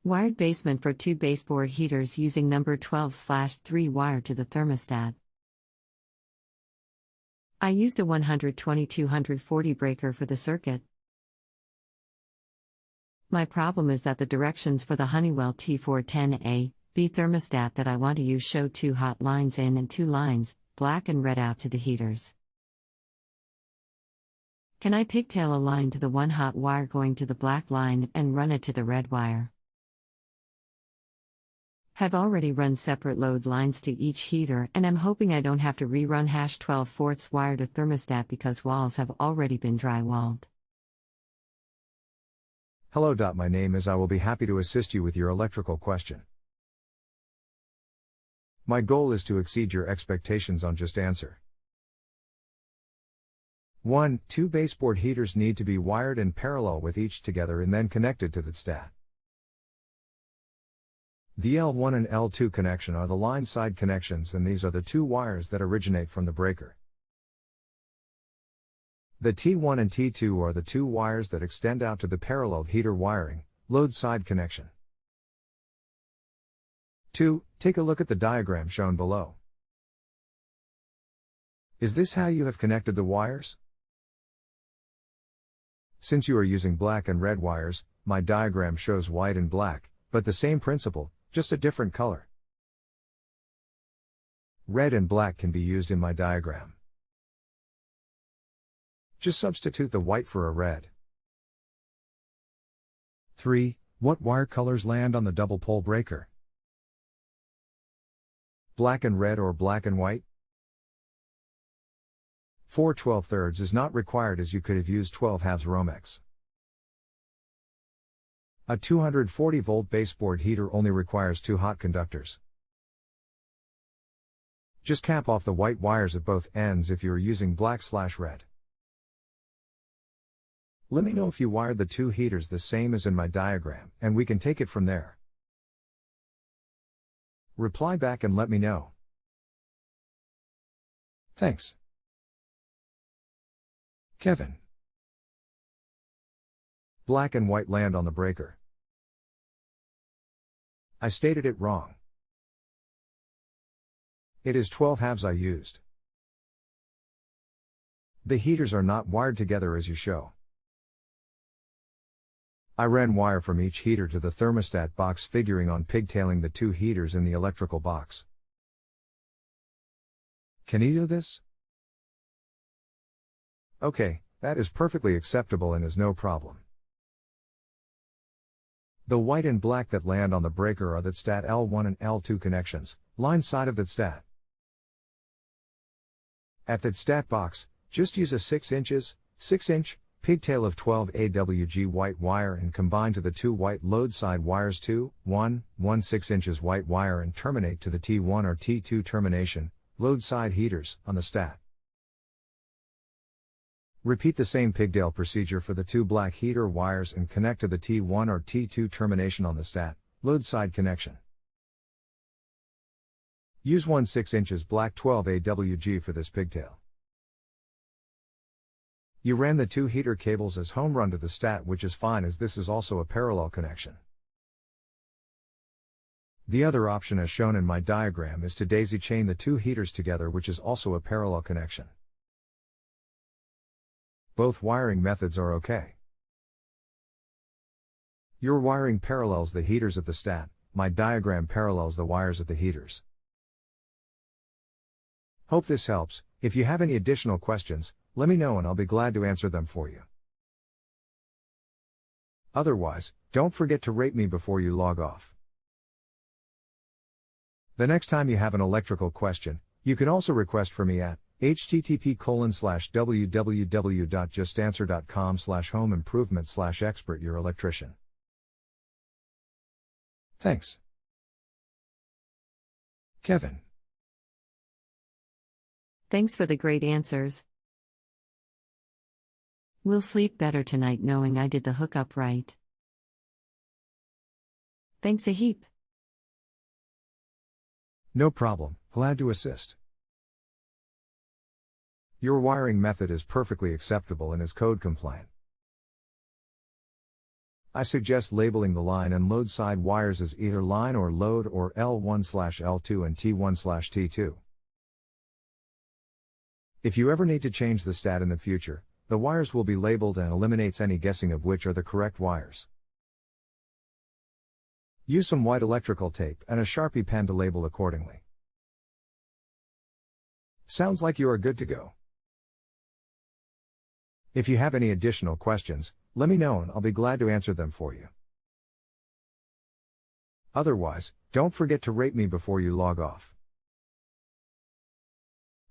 Wired basement for 2 baseboard heaters using number 12/3 wire to the thermostat. I used a 120/240 breaker for the circuit. My problem is that the directions for the Honeywell T410A B thermostat that I want to use show 2 hot lines in and 2 lines, black and red, out to the heaters. Can I pigtail a line to the one hot wire going to the black line and run it to the red wire? Have already run separate load lines to each heater, and I'm hoping I don't have to rerun #12/4 wire to thermostat because walls have already been drywalled. Hello. My name is. I will be happy to assist you with your electrical question. My goal is to exceed your expectations on JustAnswer. 1. 2 baseboard heaters need to be wired in parallel with each together and then connected to the stat. The L1 and L2 connection are the line side connections, and these are the 2 wires that originate from the breaker. The T1 and T2 are the 2 wires that extend out to the parallel heater wiring, load side connection. 2. Take a look at the diagram shown below. Is this how you have connected the wires? Since you are using black and red wires, my diagram shows white and black, but the same principle, just a different color. Red and black can be used in my diagram. Just substitute the white for a red. 3. What wire colors land on the double pole breaker? Black and red or black and white? 4 12/3 is not required, as you could have used 12/2 Romex. A 240-volt baseboard heater only requires 2 hot conductors. Just cap off the white wires at both ends if you are using black/red. Let me know if you wired the 2 heaters the same as in my diagram, and we can take it from there. Reply back and let me know. Thanks. Kevin. Black and white land on the breaker. I stated it wrong. It is 12/2 I used. The heaters are not wired together as you show. I ran wire from each heater to the thermostat box, figuring on pigtailing the 2 heaters in the electrical box. Can you do this? Okay, that is perfectly acceptable and is no problem. The white and black that land on the breaker are the TSTAT L1 and L2 connections, line side of the stat. At the stat box, just use a 6-inch pigtail of 12 AWG white wire and combine to the 2 white load side wires 1 6 white wire and terminate to the T1 or T2 termination, load side heaters, on the stat. Repeat the same pigtail procedure for the 2 black heater wires and connect to the T1 or T2 termination on the stat, load side connection. Use 1 6-inch black 12 AWG for this pigtail. You ran the 2 heater cables as home run to the stat, which is fine as this is also a parallel connection. The other option as shown in my diagram is to daisy chain the 2 heaters together, which is also a parallel connection. Both wiring methods are okay. Your wiring parallels the heaters at the stat, my diagram parallels the wires at the heaters. Hope this helps. If you have any additional questions, let me know and I'll be glad to answer them for you. Otherwise, don't forget to rate me before you log off. The next time you have an electrical question, you can also request for me at http://www.justanswer.com/home-improvement/expert your electrician. Thanks. Kevin. Thanks for the great answers. We'll sleep better tonight knowing I did the hookup right. Thanks a heap. No problem, glad to assist. Your wiring method is perfectly acceptable and is code compliant. I suggest labeling the line and load side wires as either line or load or L1/L2 and T1/T2. If you ever need to change the stat in the future, the wires will be labeled and eliminates any guessing of which are the correct wires. Use some white electrical tape and a Sharpie pen to label accordingly. Sounds like you are good to go. If you have any additional questions, let me know and I'll be glad to answer them for you. Otherwise, don't forget to rate me before you log off.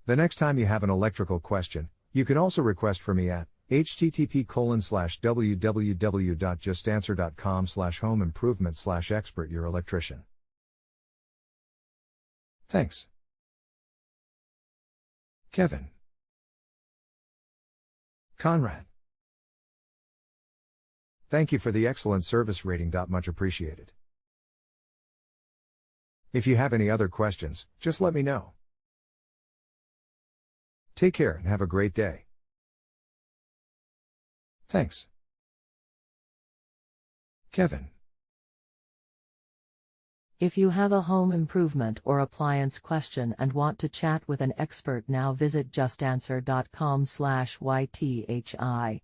The next time you have an electrical question, you can also request for me at http://www.justanswer.com/home-improvement/expert your electrician. Thanks. Kevin. Conrad. Thank you for the excellent service rating. Much appreciated. If you have any other questions, just let me know. Take care and have a great day. Thanks. Kevin. If you have a home improvement or appliance question and want to chat with an expert, now visit justanswer.com/ythi.